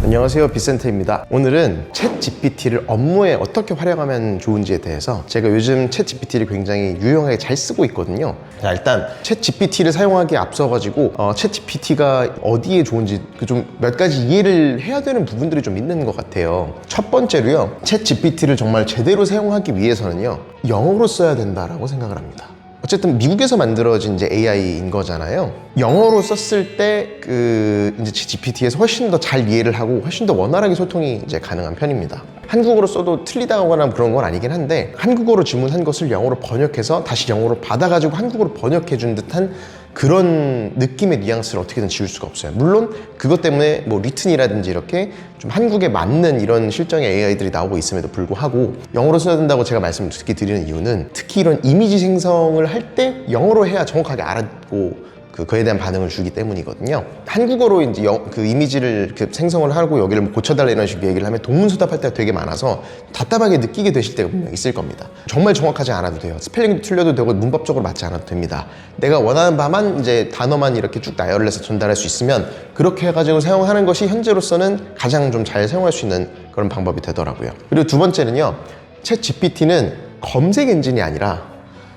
안녕하세요, 비센트입니다. 오늘은 챗 GPT를 업무에 어떻게 활용하면 좋은지에 대해서 제가 요즘 챗 GPT를 굉장히 유용하게 잘 쓰고 있거든요. 자, 일단 챗 GPT를 사용하기에 앞서가지고 챗 GPT가 어디에 좋은지 좀 몇 가지 이해를 해야 되는 부분들이 좀 있는 것 같아요. 첫 번째로요, 챗 GPT를 정말 제대로 사용하기 위해서는요, 영어로 써야 된다라고 생각을 합니다. 어쨌든 미국에서 만들어진 이제 AI인 거잖아요. 영어로 썼을 때 이제 GPT에서 훨씬 더 잘 이해를 하고 훨씬 더 원활하게 소통이 이제 가능한 편입니다. 한국어로 써도 틀리다거나 그런 건 아니긴 한데, 한국어로 주문한 것을 영어로 번역해서 다시 영어로 받아가지고 한국어로 번역해 준 듯한 그런 느낌의 뉘앙스를 어떻게든 지울 수가 없어요. 물론 그것 때문에 뭐 리튼이라든지 이렇게 좀 한국에 맞는 이런 실정의 AI들이 나오고 있음에도 불구하고 영어로 써야 된다고 제가 말씀을 드리는 이유는, 특히 이런 이미지 생성을 할 때 영어로 해야 정확하게 알아듣고 그거에 대한 반응을 주기 때문이거든요. 한국어로 이제 그 이미지를 생성을 하고 여기를 뭐 고쳐달라 이런 식으로 얘기를 하면 동문서답할 때가 되게 많아서 답답하게 느끼게 되실 때가 분명 있을 겁니다. 정말 정확하지 않아도 돼요. 스펠링도 틀려도 되고 문법적으로 맞지 않아도 됩니다. 내가 원하는 바만 이제 단어만 이렇게 쭉 나열을 해서 전달할 수 있으면 그렇게 해가지고 사용하는 것이 현재로서는 가장 좀 잘 사용할 수 있는 그런 방법이 되더라고요. 그리고 두 번째는요, 챗 GPT는 검색 엔진이 아니라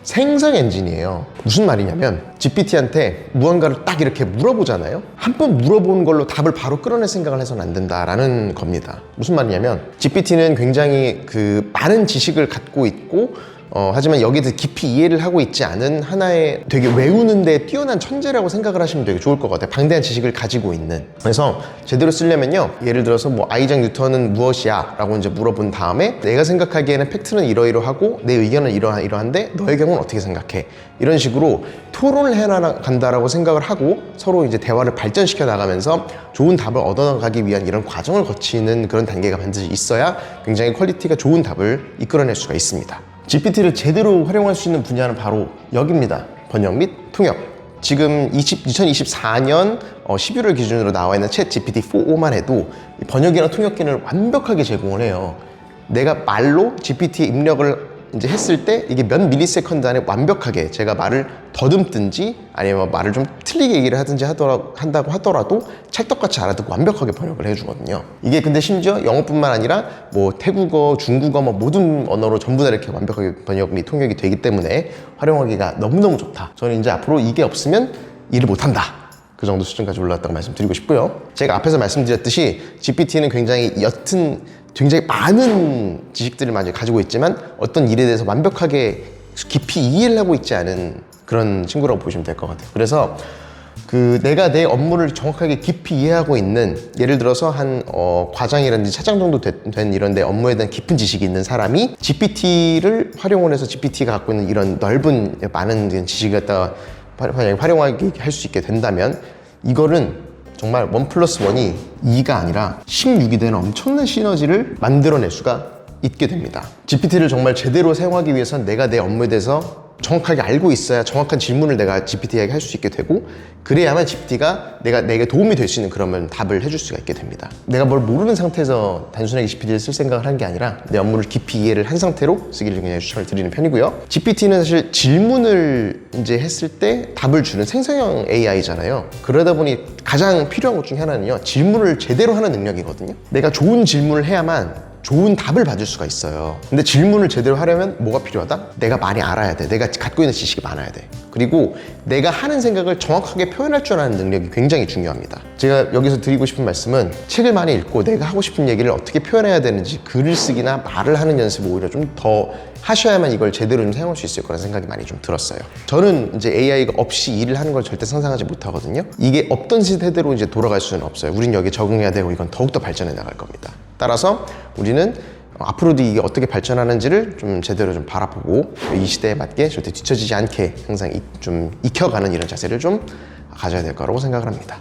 생성 엔진이에요. 무슨 말이냐면 GPT한테 무언가를 딱 이렇게 물어보잖아요. 한 번 물어보는 걸로 답을 바로 끌어낼 생각을 해서는 안 된다라는 겁니다. 무슨 말이냐면 GPT는 굉장히 많은 지식을 갖고 있고 하지만 여기에 대해 깊이 이해를 하고 있지 않은 하나의 되게 외우는 데 뛰어난 천재라고 생각을 하시면 되게 좋을 것 같아요. 방대한 지식을 가지고 있는. 그래서 제대로 쓰려면요, 예를 들어서 뭐 아이작 뉴턴은 무엇이야? 라고 이제 물어본 다음에 내가 생각하기에는 팩트는 이러이러하고 내 의견은 이러한데 너의 경우는 어떻게 생각해? 이런 식으로 토론을 해나간다라고 생각을 하고 서로 이제 대화를 발전시켜 나가면서 좋은 답을 얻어나가기 위한 이런 과정을 거치는 그런 단계가 반드시 있어야 굉장히 퀄리티가 좋은 답을 이끌어낼 수가 있습니다. GPT를 제대로 활용할 수 있는 분야는 바로 여기입니다. 번역 및 통역. 지금 2024년 11월 기준으로 나와 있는 챗 GPT-4.5만 해도 번역이나 통역 기능을 완벽하게 제공을 해요. 내가 말로 GPT에 입력을 이제 했을 때 이게 몇 밀리세컨드 안에 완벽하게 제가 말을 더듬든지 아니면 말을 좀 틀리게 얘기를 하든지 한다고 하더라도 찰떡같이 알아듣고 완벽하게 번역을 해주거든요. 이게 근데 심지어 영어뿐만 아니라 뭐 태국어, 중국어 뭐 모든 언어로 전부 다 이렇게 완벽하게 번역 및 통역이 되기 때문에 활용하기가 너무너무 좋다. 저는 이제 앞으로 이게 없으면 일을 못한다, 그 정도 수준까지 올라왔다고 말씀드리고 싶고요. 제가 앞에서 말씀드렸듯이 GPT는 굉장히 굉장히 많은 지식들을 많이 가지고 있지만 어떤 일에 대해서 완벽하게 깊이 이해를 하고 있지 않은 그런 친구라고 보시면 될 것 같아요. 그래서 내가 내 업무를 정확하게 깊이 이해하고 있는, 예를 들어서 한 과장이라든지 차장 정도 된 이런 데 업무에 대한 깊은 지식이 있는 사람이 GPT를 활용을 해서 GPT가 갖고 있는 이런 넓은 많은 지식을 갖다가 활용하게 할 수 있게 된다면 이거는 정말 1+1이 2가 아니라 16이 되는 엄청난 시너지를 만들어낼 수가 있게 됩니다. GPT를 정말 제대로 사용하기 위해서는 내가 내 업무에 대해서 정확하게 알고 있어야 정확한 질문을 내가 GPT에게 할 수 있게 되고, 그래야만 GPT가 내게 도움이 될 수 있는 그러면 답을 해줄 수가 있게 됩니다. 내가 뭘 모르는 상태에서 단순하게 GPT를 쓸 생각을 한 게 아니라 내 업무를 깊이 이해를 한 상태로 쓰기를 굉장히 추천을 드리는 편이고요. GPT는 사실 질문을 이제 했을 때 답을 주는 생성형 AI잖아요. 그러다 보니 가장 필요한 것 중에 하나는요, 질문을 제대로 하는 능력이거든요. 내가 좋은 질문을 해야만 좋은 답을 받을 수가 있어요. 근데 질문을 제대로 하려면 뭐가 필요하다? 내가 많이 알아야 돼. 내가 갖고 있는 지식이 많아야 돼. 그리고 내가 하는 생각을 정확하게 표현할 줄 아는 능력이 굉장히 중요합니다. 제가 여기서 드리고 싶은 말씀은, 책을 많이 읽고 내가 하고 싶은 얘기를 어떻게 표현해야 되는지 글을 쓰기나 말을 하는 연습을 오히려 좀 더 하셔야만 이걸 제대로 좀 사용할 수 있을 거라는 생각이 많이 좀 들었어요. 저는 이제 AI가 없이 일을 하는 걸 절대 상상하지 못하거든요. 이게 없던 시대대로 이제 돌아갈 수는 없어요. 우린 여기에 적응해야 되고 이건 더욱더 발전해 나갈 겁니다. 따라서 우리는 앞으로도 이게 어떻게 발전하는지를 좀 제대로 좀 바라보고 이 시대에 맞게 절대 뒤처지지 않게 항상 좀 익혀가는 이런 자세를 좀 가져야 될 거라고 생각을 합니다.